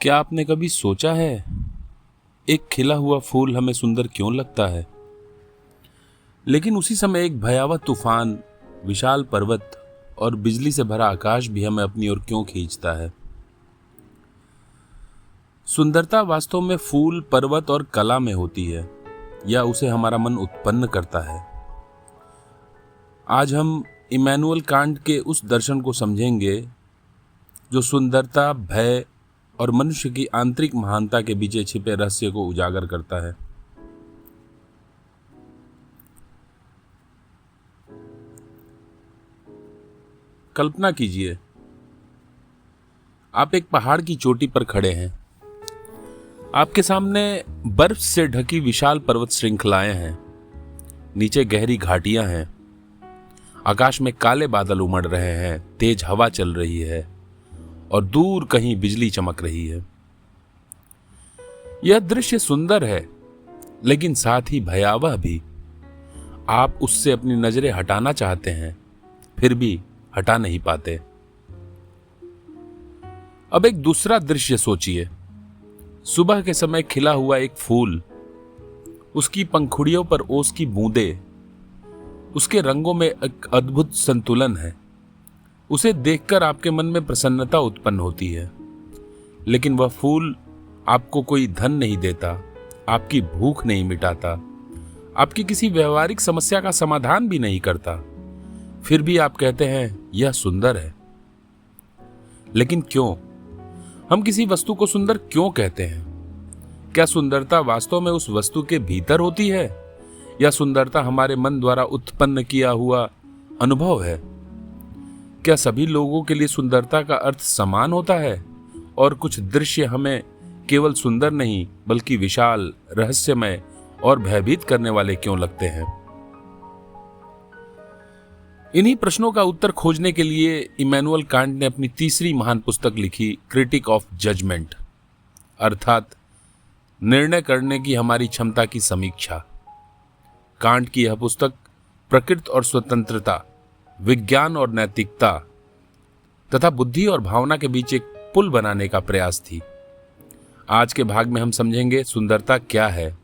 क्या आपने कभी सोचा है एक खिला हुआ फूल हमें सुंदर क्यों लगता है, लेकिन उसी समय एक भयावह तूफान, विशाल पर्वत और बिजली से भरा आकाश भी हमें अपनी ओर क्यों खींचता है। सुंदरता वास्तव में फूल, पर्वत और कला में होती है, या उसे हमारा मन उत्पन्न करता है। आज हम इमैनुअल कांट के उस दर्शन को समझेंगे जो सुंदरता, भय और मनुष्य की आंतरिक महानता के पीछे छिपे रहस्य को उजागर करता है। कल्पना कीजिए, आप एक पहाड़ की चोटी पर खड़े हैं। आपके सामने बर्फ से ढकी विशाल पर्वत श्रृंखलाएं हैं, नीचे गहरी घाटियां हैं, आकाश में काले बादल उमड़ रहे हैं, तेज हवा चल रही है और दूर कहीं बिजली चमक रही है। यह दृश्य सुंदर है, लेकिन साथ ही भयावह भी। आप उससे अपनी नजरें हटाना चाहते हैं, फिर भी हटा नहीं पाते। अब एक दूसरा दृश्य सोचिए। सुबह के समय खिला हुआ एक फूल, उसकी पंखुड़ियों पर ओस की बूंदें, उसके रंगों में एक अद्भुत संतुलन है। उसे देखकर आपके मन में प्रसन्नता उत्पन्न होती है, लेकिन वह फूल आपको कोई धन नहीं देता, आपकी भूख नहीं मिटाता, आपकी किसी व्यवहारिक समस्या का समाधान भी नहीं करता। फिर भी आप कहते हैं यह सुंदर है। लेकिन क्यों? हम किसी वस्तु को सुंदर क्यों कहते हैं? क्या सुंदरता वास्तव में उस वस्तु के भीतर होती है, या सुंदरता हमारे मन द्वारा उत्पन्न किया हुआ अनुभव है? क्या सभी लोगों के लिए सुंदरता का अर्थ समान होता है, और कुछ दृश्य हमें केवल सुंदर नहीं बल्कि विशाल, रहस्यमय और भयभीत करने वाले क्यों लगते हैं? इन्हीं प्रश्नों का उत्तर खोजने के लिए इमैनुअल कांट ने अपनी तीसरी महान पुस्तक लिखी, क्रिटिक ऑफ जजमेंट, अर्थात निर्णय करने की हमारी क्षमता की समीक्षा। कांट की यह पुस्तक प्रकृति और स्वतंत्रता, विज्ञान और नैतिकता तथा बुद्धि और भावना के बीच एक पुल बनाने का प्रयास थी। आज के भाग में हम समझेंगे सुंदरता क्या है,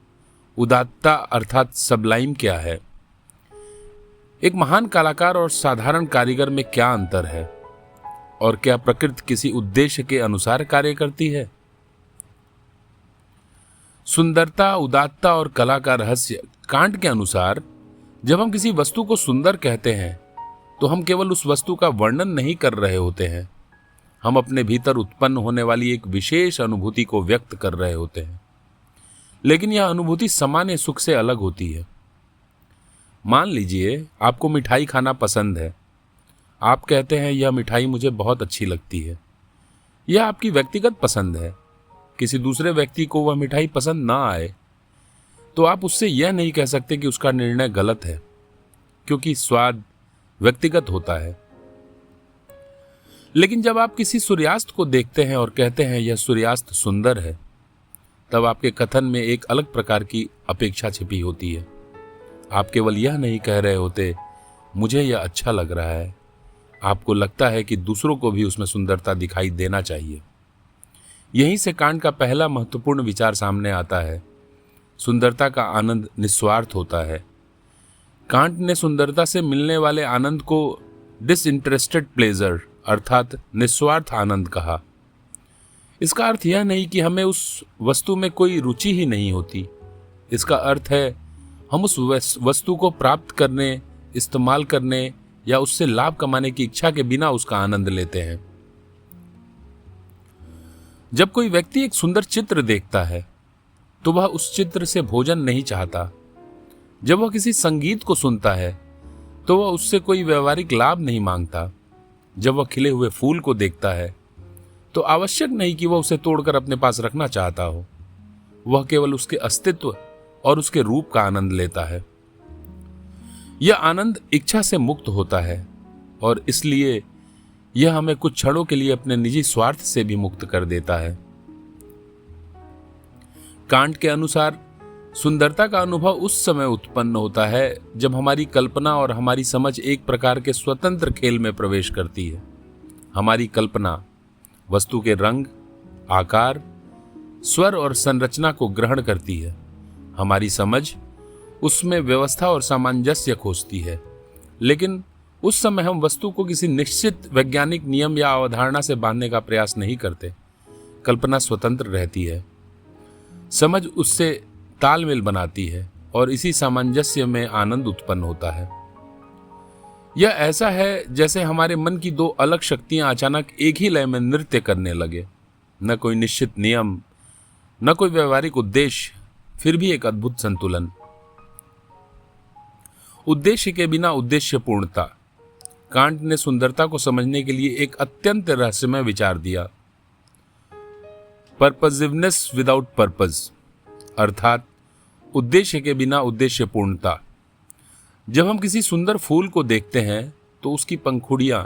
उदात्तता अर्थात सबलाइम क्या है, एक महान कलाकार और साधारण कारीगर में क्या अंतर है, और क्या प्रकृति किसी उद्देश्य के अनुसार कार्य करती है। सुंदरता, उदात्तता और कला का रहस्य। कांट के अनुसार जब हम किसी वस्तु को सुंदर कहते हैं तो हम केवल उस वस्तु का वर्णन नहीं कर रहे होते हैं, हम अपने भीतर उत्पन्न होने वाली एक विशेष अनुभूति को व्यक्त कर रहे होते हैं। लेकिन यह अनुभूति सामान्य सुख से अलग होती है। मान लीजिए आपको मिठाई खाना पसंद है। आप कहते हैं यह मिठाई मुझे बहुत अच्छी लगती है। यह आपकी व्यक्तिगत पसंद है। किसी दूसरे व्यक्ति को वह मिठाई पसंद ना आए तो आप उससे यह नहीं कह सकते कि उसका निर्णय गलत है, क्योंकि स्वाद व्यक्तिगत होता है। लेकिन जब आप किसी सूर्यास्त को देखते हैं और कहते हैं यह सूर्यास्त सुंदर है, तब आपके कथन में एक अलग प्रकार की अपेक्षा छिपी होती है। आप केवल यह नहीं कह रहे होते मुझे यह अच्छा लग रहा है, आपको लगता है कि दूसरों को भी उसमें सुंदरता दिखाई देना चाहिए। यहीं से कांट का पहला महत्वपूर्ण विचार सामने आता है। सुंदरता का आनंद निस्वार्थ होता है। कांट ने सुंदरता से मिलने वाले आनंद को डिसइंटरेस्टेड प्लेजर अर्थात निस्वार्थ आनंद कहा। इसका अर्थ यह नहीं कि हमें उस वस्तु में कोई रुचि ही नहीं होती। इसका अर्थ है हम उस वस्तु को प्राप्त करने, इस्तेमाल करने या उससे लाभ कमाने की इच्छा के बिना उसका आनंद लेते हैं। जब कोई व्यक्ति एक सुंदर चित्र देखता है तो वह उस चित्र से भोजन नहीं चाहता। जब वह किसी संगीत को सुनता है तो वह उससे कोई व्यवहारिक लाभ नहीं मांगता। जब वह खिले हुए फूल को देखता है तो आवश्यक नहीं कि वह उसे तोड़कर अपने पास रखना चाहता हो। वह केवल उसके अस्तित्व और उसके रूप का आनंद लेता है। यह आनंद इच्छा से मुक्त होता है, और इसलिए यह हमें कुछ क्षणों के लिए अपने निजी स्वार्थ से भी मुक्त कर देता है। कांट के अनुसार सुंदरता का अनुभव उस समय उत्पन्न होता है जब हमारी कल्पना और हमारी समझ एक प्रकार के स्वतंत्र खेल में प्रवेश करती है। हमारी कल्पना वस्तु के रंग, आकार, स्वर और संरचना को ग्रहण करती है। हमारी समझ उसमें व्यवस्था और सामंजस्य खोजती है, लेकिन उस समय हम वस्तु को किसी निश्चित वैज्ञानिक नियम या अवधारणा से बांधने का प्रयास नहीं करते। कल्पना स्वतंत्र रहती है, समझ उससे तालमेल बनाती है और इसी सामंजस्य में आनंद उत्पन्न होता है। यह ऐसा है जैसे हमारे मन की दो अलग शक्तियां अचानक एक ही लय में नृत्य करने लगे। न कोई निश्चित नियम, न कोई व्यवहारिक उद्देश्य, फिर भी एक अद्भुत संतुलन। उद्देश्य के बिना उद्देश्य पूर्णता। कांट ने सुंदरता को समझने के लिए एक अत्यंत रहस्यमय विचार दिया, पर्पजिवनेस विदाउट पर्पज, अर्थात उद्देश्य के बिना उद्देश्य पूर्णता। जब हम किसी सुंदर फूल को देखते हैं तो उसकी पंखुड़ियां,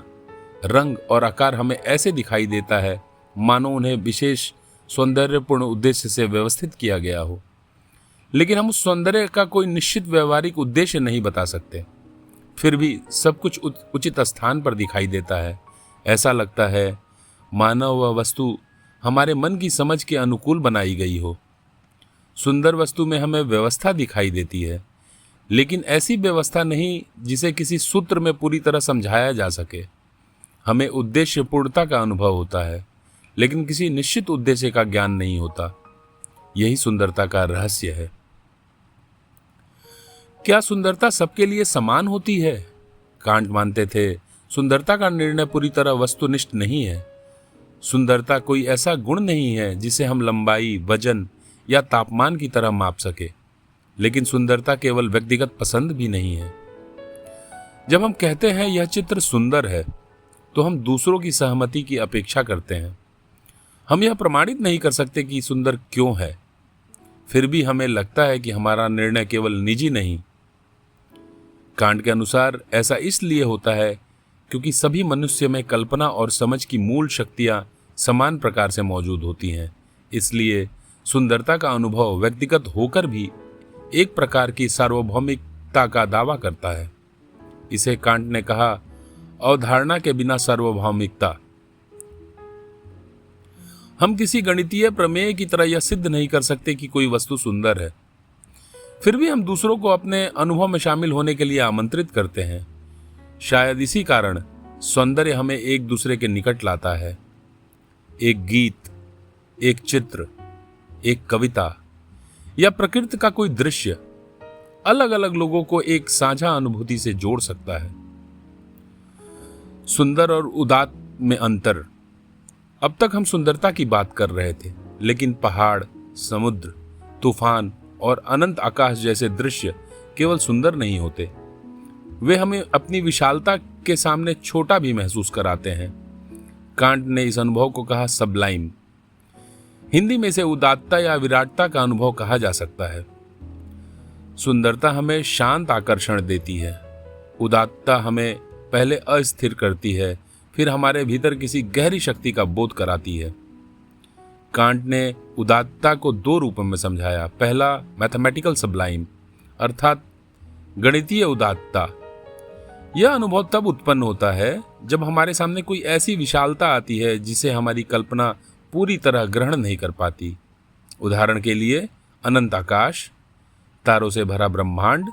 रंग और आकार हमें ऐसे दिखाई देता है मानो उन्हें विशेष सौंदर्यपूर्ण उद्देश्य से व्यवस्थित किया गया हो, लेकिन हम उस सौंदर्य का कोई निश्चित व्यवहारिक उद्देश्य नहीं बता सकते। फिर भी सब कुछ उचित स्थान पर दिखाई देता है। ऐसा लगता है मानो वह वस्तु हमारे मन की समझ के अनुकूल बनाई गई हो। सुंदर वस्तु में हमें व्यवस्था दिखाई देती है, लेकिन ऐसी व्यवस्था नहीं जिसे किसी सूत्र में पूरी तरह समझाया जा सके। हमें उद्देश्य पूर्णता का अनुभव होता है, लेकिन किसी निश्चित उद्देश्य का ज्ञान नहीं होता। यही सुंदरता का रहस्य है। क्या सुंदरता सबके लिए समान होती है? कांट मानते थे सुंदरता का निर्णय पूरी तरह वस्तुनिष्ठ नहीं है। सुंदरता कोई ऐसा गुण नहीं है जिसे हम लंबाई, वजन या तापमान की तरह माप सके, लेकिन सुंदरता केवल व्यक्तिगत पसंद भी नहीं है। जब हम कहते हैं यह चित्र सुंदर है, तो हम दूसरों की सहमति की अपेक्षा करते हैं। हम यह प्रमाणित नहीं कर सकते कि सुंदर क्यों है, फिर भी हमें लगता है कि हमारा निर्णय केवल निजी नहीं। कांट के अनुसार ऐसा इसलिए होता है क्योंकि सभी मनुष्य में कल्पना और समझ की मूल शक्तियां समान प्रकार से मौजूद होती हैं। इसलिए सुंदरता का अनुभव व्यक्तिगत होकर भी एक प्रकार की सार्वभौमिकता का दावा करता है। इसे कांट ने कहा अवधारणा के बिना सार्वभौमिकता। हम किसी गणितीय प्रमेय की तरह यह सिद्ध नहीं कर सकते कि कोई वस्तु सुंदर है, फिर भी हम दूसरों को अपने अनुभव में शामिल होने के लिए आमंत्रित करते हैं। शायद इसी कारण सौंदर्य हमें एक दूसरे के निकट लाता है। एक गीत, एक चित्र, एक कविता या प्रकृति का कोई दृश्य अलग अलग लोगों को एक साझा अनुभूति से जोड़ सकता है। सुंदर और उदात्त में अंतर। अब तक हम सुंदरता की बात कर रहे थे, लेकिन पहाड़, समुद्र, तूफान और अनंत आकाश जैसे दृश्य केवल सुंदर नहीं होते, वे हमें अपनी विशालता के सामने छोटा भी महसूस कराते हैं। कांट ने इस अनुभव को कहा सबलाइम। हिंदी में इसे उदात्तता या विराटता का अनुभव कहा जा सकता है। सुंदरता हमें शांत आकर्षण देती है। उदात्तता हमें पहले अस्थिर करती है, फिर हमारे भीतर किसी गहरी शक्ति का बोध कराती है। कांट ने उदात्तता को दो रूपों में समझाया। पहला, मैथमेटिकल सबलाइम, अर्थात गणितीय उदात्तता। यह अनुभव तब उत्पन्न होता है जब हमारे सामने कोई ऐसी विशालता आती है जिसे हमारी कल्पना पूरी तरह ग्रहण नहीं कर पाती। उदाहरण के लिए अनंत आकाश, तारों से भरा ब्रह्मांड,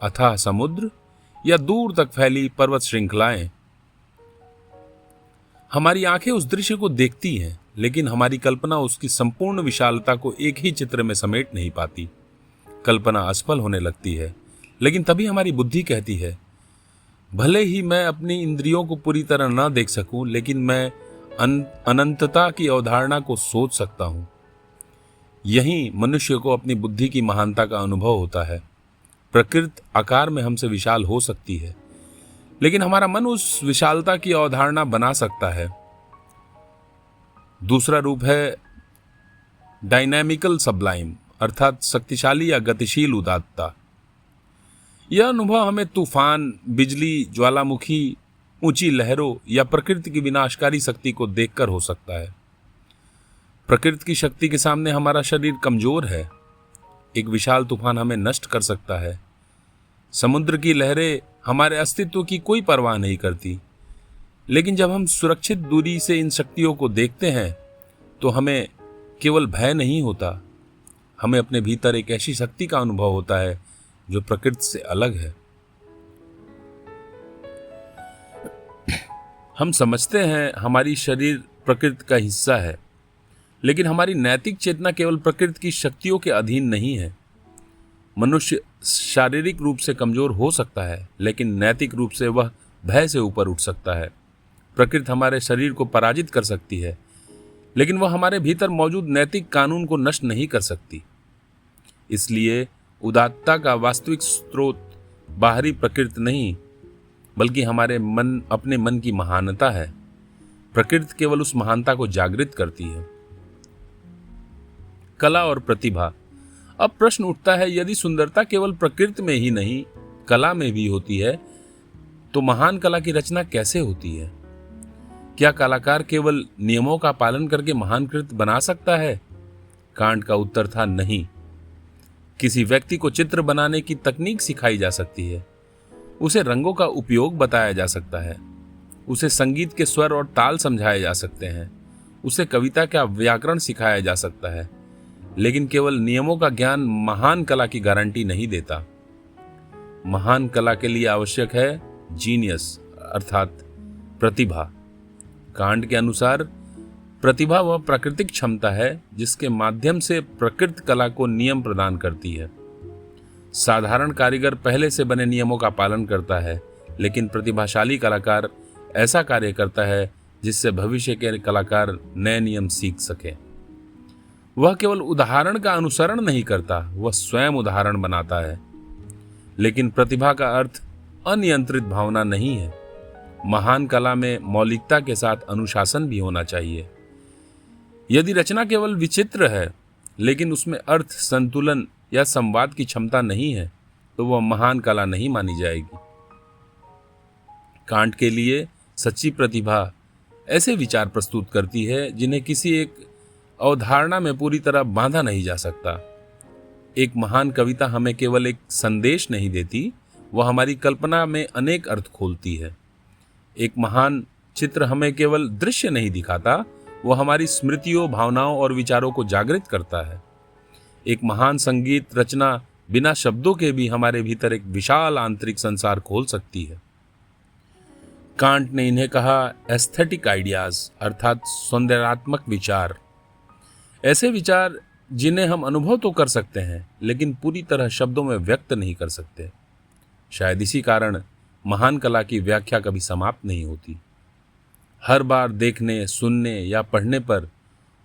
अथाह समुद्र या दूर तक फैली पर्वत श्रृंखलाएं। हमारी आंखें उस दृश्य को देखती हैं, लेकिन हमारी कल्पना उसकी संपूर्ण विशालता को एक ही चित्र में समेट नहीं पाती। कल्पना असफल होने लगती है, लेकिन तभी हमारी बुद्धि कहती है, भले ही मैं अपनी इंद्रियों को पूरी तरह न देख सकूं, लेकिन मैं अनंतता की अवधारणा को सोच सकता हूं। यही मनुष्य को अपनी बुद्धि की महानता का अनुभव होता है। प्रकृति आकार में हमसे विशाल हो सकती है, लेकिन हमारा मन उस विशालता की अवधारणा बना सकता है। दूसरा रूप है डायनामिकल सबलाइम, अर्थात शक्तिशाली या गतिशील उदात्तता। यह अनुभव हमें तूफान, बिजली, ज्वालामुखी, ऊंची लहरों या प्रकृति की विनाशकारी शक्ति को देखकर हो सकता है। प्रकृति की शक्ति के सामने हमारा शरीर कमजोर है। एक विशाल तूफान हमें नष्ट कर सकता है। समुद्र की लहरें हमारे अस्तित्व की कोई परवाह नहीं करती, लेकिन जब हम सुरक्षित दूरी से इन शक्तियों को देखते हैं तो हमें केवल भय नहीं होता, हमें अपने भीतर एक ऐसी शक्ति का अनुभव होता है जो प्रकृति से अलग है। हम समझते हैं हमारी शरीर प्रकृति का हिस्सा है, लेकिन हमारी नैतिक चेतना केवल प्रकृति की शक्तियों के अधीन नहीं है। मनुष्य शारीरिक रूप से कमजोर हो सकता है, लेकिन नैतिक रूप से वह भय से ऊपर उठ सकता है। प्रकृति हमारे शरीर को पराजित कर सकती है, लेकिन वह हमारे भीतर मौजूद नैतिक कानून को नष्ट नहीं कर सकती। इसलिए उदात्तता का वास्तविक स्रोत बाहरी प्रकृति नहीं, बल्कि हमारे अपने मन की महानता है। प्रकृति केवल उस महानता को जागृत करती है। कला और प्रतिभा। अब प्रश्न उठता है, यदि सुंदरता केवल प्रकृति में ही नहीं कला में भी होती है, तो महान कला की रचना कैसे होती है? क्या कलाकार केवल नियमों का पालन करके महान कृत बना सकता है? कांट का उत्तर था नहीं। किसी व्यक्ति को चित्र बनाने की तकनीक सिखाई जा सकती है, उसे रंगों का उपयोग बताया जा सकता है, उसे संगीत के स्वर और ताल समझाए जा सकते हैं, उसे कविता का व्याकरण सिखाया जा सकता है, लेकिन केवल नियमों का ज्ञान महान कला की गारंटी नहीं देता। महान कला के लिए आवश्यक है जीनियस अर्थात प्रतिभा। कांट के अनुसार प्रतिभा वह प्राकृतिक क्षमता है जिसके माध्यम से प्रकृति कला को नियम प्रदान करती है। साधारण कारीगर पहले से बने नियमों का पालन करता है, लेकिन प्रतिभाशाली कलाकार ऐसा कार्य करता है जिससे भविष्य के कलाकार नए नियम सीख सके। वह केवल उदाहरण का अनुसरण नहीं करता, वह स्वयं उदाहरण बनाता है। लेकिन प्रतिभा का अर्थ अनियंत्रित भावना नहीं है। महान कला में मौलिकता के साथ अनुशासन भी होना चाहिए। यदि रचना केवल विचित्र है, लेकिन उसमें अर्थ, संतुलन या संवाद की क्षमता नहीं है, तो वह महान कला नहीं मानी जाएगी। कांट के लिए सच्ची प्रतिभा ऐसे विचार प्रस्तुत करती है जिन्हें किसी एक अवधारणा में पूरी तरह बांधा नहीं जा सकता। एक महान कविता हमें केवल एक संदेश नहीं देती, वह हमारी कल्पना में अनेक अर्थ खोलती है। एक महान चित्र हमें केवल दृश्य नहीं दिखाता, वह हमारी स्मृतियों, भावनाओं और विचारों को जागृत करता है। एक महान संगीत रचना बिना शब्दों के भी हमारे भीतर एक विशाल आंतरिक संसार खोल सकती है। कांट ने इन्हें कहा एस्थेटिक आइडियाज अर्थात सौंदर्यात्मक विचार। ऐसे विचार जिन्हें हम अनुभव तो कर सकते हैं, लेकिन पूरी तरह शब्दों में व्यक्त नहीं कर सकते। शायद इसी कारण महान कला की व्याख्या कभी समाप्त नहीं होती। हर बार देखने, सुनने या पढ़ने पर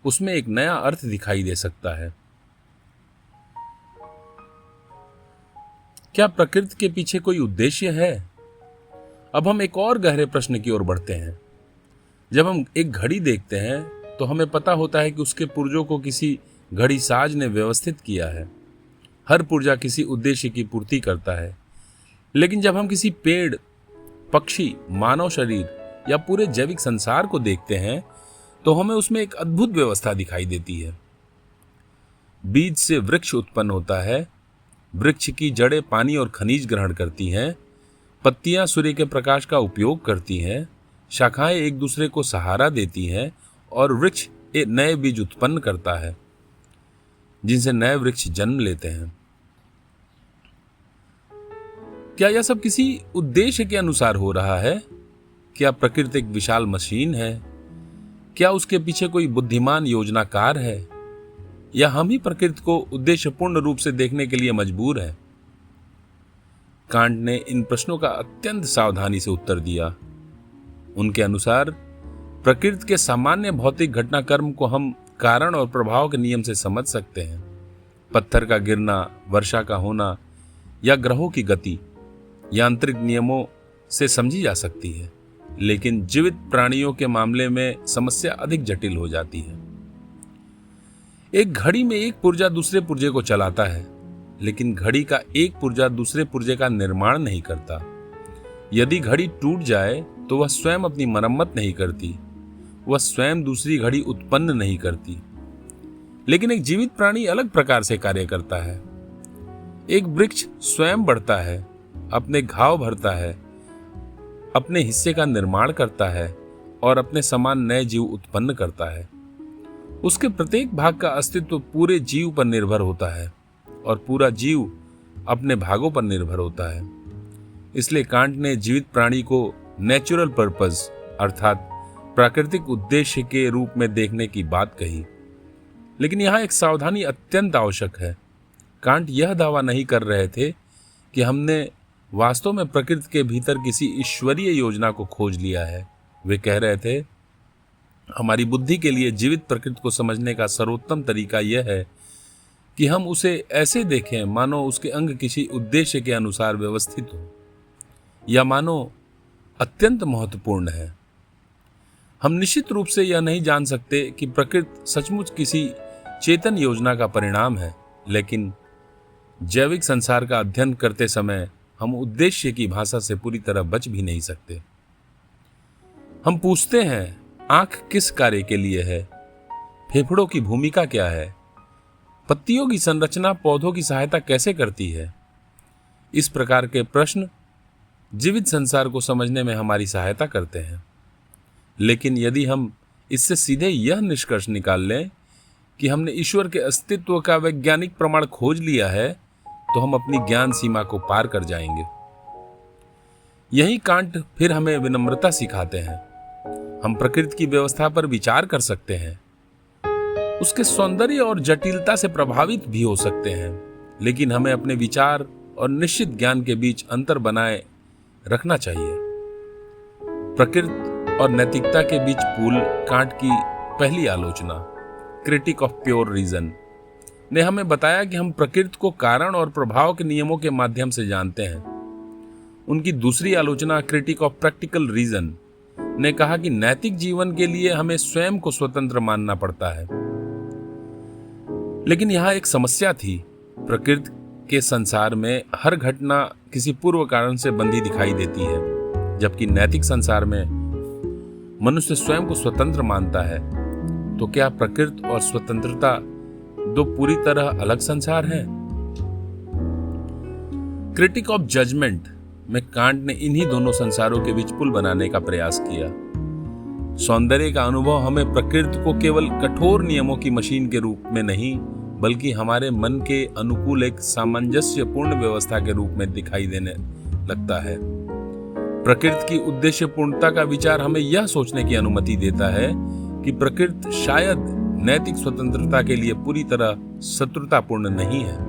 उसमें एक नया अर्थ दिखाई दे सकता है। क्या प्रकृति के पीछे कोई उद्देश्य है? अब हम एक और गहरे प्रश्न की ओर बढ़ते हैं। जब हम एक घड़ी देखते हैं तो हमें पता होता है कि उसके पुर्जों को किसी घड़ी साज ने व्यवस्थित किया है। हर पुर्जा किसी उद्देश्य की पूर्ति करता है। लेकिन जब हम किसी पेड़, पक्षी, मानव शरीर या पूरे जैविक संसार को देखते हैं तो हमें उसमें एक अद्भुत व्यवस्था दिखाई देती है। बीज से वृक्ष उत्पन्न होता है, वृक्ष की जड़ें पानी और खनिज ग्रहण करती हैं, पत्तियां सूर्य के प्रकाश का उपयोग करती हैं, शाखाएं एक दूसरे को सहारा देती हैं और वृक्ष एक नए बीज उत्पन्न करता है जिनसे नए वृक्ष जन्म लेते हैं। क्या यह सब किसी उद्देश्य के अनुसार हो रहा है? क्या प्रकृति एक विशाल मशीन है? क्या उसके पीछे कोई बुद्धिमान योजनाकार है? या हम ही प्रकृति को उद्देश्यपूर्ण रूप से देखने के लिए मजबूर हैं? कांट ने इन प्रश्नों का अत्यंत सावधानी से उत्तर दिया। उनके अनुसार प्रकृति के सामान्य भौतिक घटनाक्रम को हम कारण और प्रभाव के नियम से समझ सकते हैं। पत्थर का गिरना, वर्षा का होना या ग्रहों की गति यांत्रिक नियमों से समझी जा सकती है, लेकिन जीवित प्राणियों के मामले में समस्या अधिक जटिल हो जाती है। एक घड़ी में एक पुर्जा दूसरे पुर्जे को चलाता है, लेकिन घड़ी का एक पुर्जा दूसरे पुर्जे का निर्माण नहीं करता। यदि घड़ी टूट जाए तो वह स्वयं अपनी मरम्मत नहीं करती, वह स्वयं दूसरी घड़ी उत्पन्न नहीं करती। लेकिन एक जीवित प्राणी अलग प्रकार से कार्य करता है। एक वृक्ष स्वयं बढ़ता है, अपने घाव भरता है, अपने हिस्से का निर्माण करता है और अपने समान नए जीव उत्पन्न करता है। उसके प्रत्येक भाग का अस्तित्व पूरे जीव पर निर्भर होता है और पूरा जीव अपने भागों पर निर्भर होता है। इसलिए कांट ने जीवित प्राणी को नेचुरल पर्पस अर्थात प्राकृतिक उद्देश्य के रूप में देखने की बात कही। लेकिन यहां एक सावधानी अत्यंत आवश्यक है। कांट यह दावा नहीं कर रहे थे कि हमने वास्तव में प्रकृति के भीतर किसी ईश्वरीय योजना को खोज लिया है। वे कह रहे थे, हमारी बुद्धि के लिए जीवित प्रकृति को समझने का सर्वोत्तम तरीका यह है कि हम उसे ऐसे देखें मानो उसके अंग किसी उद्देश्य के अनुसार व्यवस्थित हो, या मानो अत्यंत महत्वपूर्ण है। हम निश्चित रूप से यह नहीं जान सकते कि प्रकृति सचमुच किसी चेतन योजना का परिणाम है, लेकिन जैविक संसार का अध्ययन करते समय हम उद्देश्य की भाषा से पूरी तरह बच भी नहीं सकते। हम पूछते हैं, आंख किस कार्य के लिए है? फेफड़ों की भूमिका क्या है? पत्तियों की संरचना पौधों की सहायता कैसे करती है? इस प्रकार के प्रश्न जीवित संसार को समझने में हमारी सहायता करते हैं। लेकिन यदि हम इससे सीधे यह निष्कर्ष निकाल लें कि हमने ईश्वर के अस्तित्व का वैज्ञानिक प्रमाण खोज लिया है, तो हम अपनी ज्ञान सीमा को पार कर जाएंगे। यही कांट फिर हमें विनम्रता सिखाते हैं। हम प्रकृति की व्यवस्था पर विचार कर सकते हैं, उसके सौंदर्य और जटिलता से प्रभावित भी हो सकते हैं, लेकिन हमें अपने विचार और निश्चित ज्ञान के बीच अंतर बनाए रखना चाहिए। प्रकृति और नैतिकता के बीच पुल कांट की पहली आलोचना, क्रिटिक ऑफ प्योर रीजन, ने हमें बताया कि हम प्रकृति को कारण और प्रभाव के नियमों के माध्यम से जानते हैं। उनकी दूसरी आलोचना, क्रिटिक ऑफ प्रैक्टिकल रीजन, ने कहा कि नैतिक जीवन के लिए हमें स्वयं को स्वतंत्र मानना पड़ता है। लेकिन यहां एक समस्या थी। प्रकृति के संसार में हर घटना किसी पूर्व कारण से बंधी दिखाई देती है, जबकि नैतिक संसार में मनुष्य स्वयं को स्वतंत्र मानता है। तो क्या प्रकृति और स्वतंत्रता दो पूरी तरह अलग संसार हैं? क्रिटिक ऑफ जजमेंट में कांट ने इन्हीं दोनों संसारों के बीच पुल बनाने का प्रयास किया। सौंदर्य का अनुभव हमें प्रकृति को केवल कठोर नियमों की मशीन के रूप में नहीं, बल्कि हमारे मन के अनुकूल एक सामंजस्यपूर्ण व्यवस्था के रूप में दिखाई देने लगता है। प्रकृति की उद्देश्य पूर्णता का विचार हमें यह सोचने की अनुमति देता है कि प्रकृति शायद नैतिक स्वतंत्रता के लिए पूरी तरह शत्रुतापूर्ण नहीं है।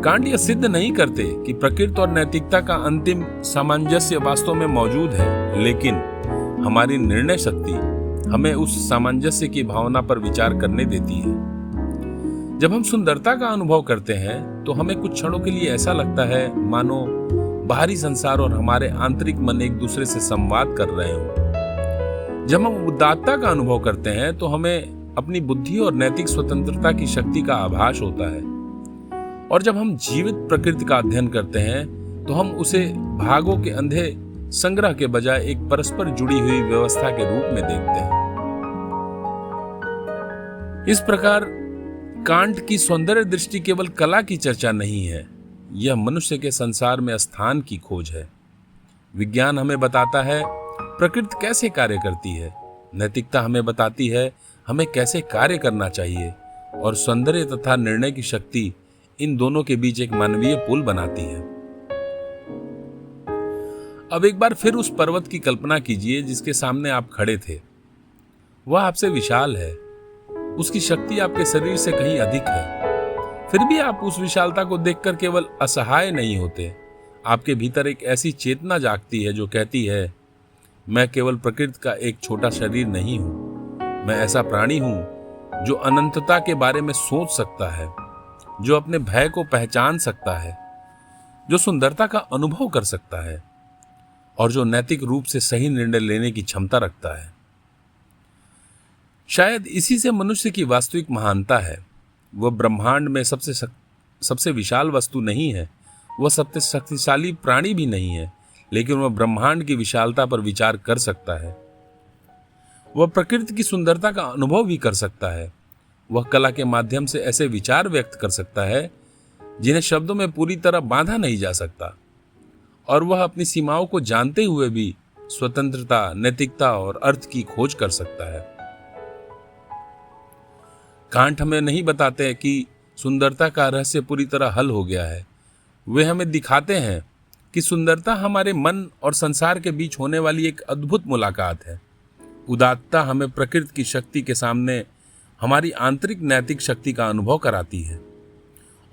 कांट यह सिद्ध नहीं करते कि प्रकृति और नैतिकता का अंतिम सामंजस्य वास्तव में मौजूद है, लेकिन हमारी निर्णय शक्ति हमें उस सामंजस्य की भावना पर विचार करने देती है। जब हम सुंदरता का अनुभव करते हैं तो हमें कुछ क्षणों के लिए ऐसा लगता है मानो बाहरी संसार और हमारे आंतरिक मन एक दूसरे से संवाद कर रहे हों। जब हम उदात्तता का अनुभव करते हैं तो हमें अपनी बुद्धि और नैतिक स्वतंत्रता की शक्ति का आभास होता है। और जब हम जीवित प्रकृति का अध्ययन करते हैं तो हम उसे भागों के अंधे संग्रह के बजाय एक परस्पर जुड़ी हुई व्यवस्था के रूप में देखते हैं। इस प्रकार कांट की सौंदर्य दृष्टि केवल कला की चर्चा नहीं है, यह मनुष्य के संसार में स्थान की खोज है। विज्ञान हमें बताता है प्रकृति कैसे कार्य करती है, नैतिकता हमें बताती है हमें कैसे कार्य करना चाहिए, और सौंदर्य तथा निर्णय की शक्ति इन दोनों के बीच एक मानवीय पुल बनाती है। अब एक बार फिर उस पर्वत की कल्पना कीजिए जिसके सामने आप खड़े थे। वह आपसे विशाल है, उसकी शक्ति आपके शरीर से कहीं अधिक है। फिर भी आप उस विशालता को देखकर केवल असहाय नहीं होते, आपके भीतर एक ऐसी चेतना जागती है जो कहती है, मैं केवल प्रकृति का एक छोटा शरीर नहीं हूं, मैं ऐसा प्राणी हूं जो अनंतता के बारे में सोच सकता है, जो अपने भय को पहचान सकता है, जो सुंदरता का अनुभव कर सकता है और जो नैतिक रूप से सही निर्णय लेने की क्षमता रखता है। शायद इसी से मनुष्य की वास्तविक महानता है। वह ब्रह्मांड में सबसे विशाल वस्तु नहीं है, वह सबसे शक्तिशाली प्राणी भी नहीं है, लेकिन वह ब्रह्मांड की विशालता पर विचार कर सकता है। वह प्रकृति की सुंदरता का अनुभव भी कर सकता है। वह कला के माध्यम से ऐसे विचार व्यक्त कर सकता है जिन्हें शब्दों में पूरी तरह बांधा नहीं जा सकता, और वह अपनी सीमाओं को जानते हुए भी स्वतंत्रता, नैतिकता और अर्थ की खोज कर सकता है। कांट हमें नहीं बताते कि सुंदरता का रहस्य पूरी तरह हल हो गया है। वे हमें दिखाते हैं कि सुंदरता हमारे मन और संसार के बीच होने वाली एक अद्भुत मुलाकात है। उदात्तता हमें प्रकृति की शक्ति के सामने हमारी आंतरिक नैतिक शक्ति का अनुभव कराती है,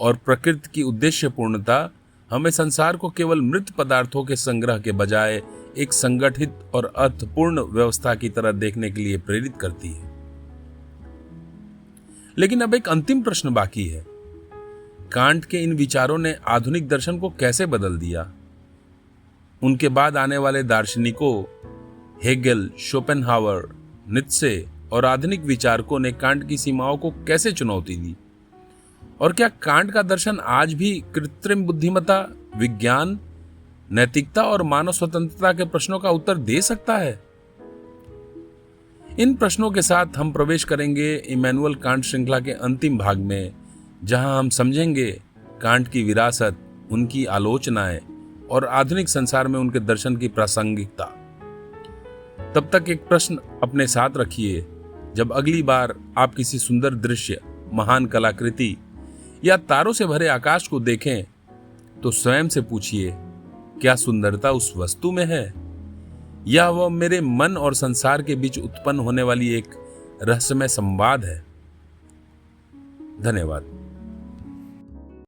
और प्रकृति की उद्देश्य पूर्णता हमें संसार को केवल मृत पदार्थों के संग्रह के बजाय एक संगठित और अर्थपूर्ण व्यवस्था की तरह देखने के लिए प्रेरित करती है। लेकिन अब एक अंतिम प्रश्न बाकी है। कांट के इन विचारों ने आधुनिक दर्शन को कैसे बदल दिया? उनके बाद आने वाले दार्शनिकों हेगेल, शोपेनहावर, नीत्शे और आधुनिक विचारकों ने कांट की सीमाओं को कैसे चुनौती दी? और क्या कांट का दर्शन आज भी कृत्रिम बुद्धिमत्ता, विज्ञान, नैतिकता और मानव स्वतंत्रता के प्रश्नों का उत्तर दे सकता है? इन प्रश्नों के साथ हम प्रवेश करेंगे इमैनुअल कांट श्रृंखला के अंतिम भाग में, जहां हम समझेंगे कांट की विरासत, उनकी आलोचनाएं और आधुनिक संसार में उनके दर्शन की प्रासंगिकता। तब तक एक प्रश्न अपने साथ रखिए। जब अगली बार आप किसी सुंदर दृश्य, महान कलाकृति या तारों से भरे आकाश को देखें, तो स्वयं से पूछिए, क्या सुंदरता उस वस्तु में है, या वह मेरे मन और संसार के बीच उत्पन्न होने वाली एक रहस्यमय संवाद है? धन्यवाद।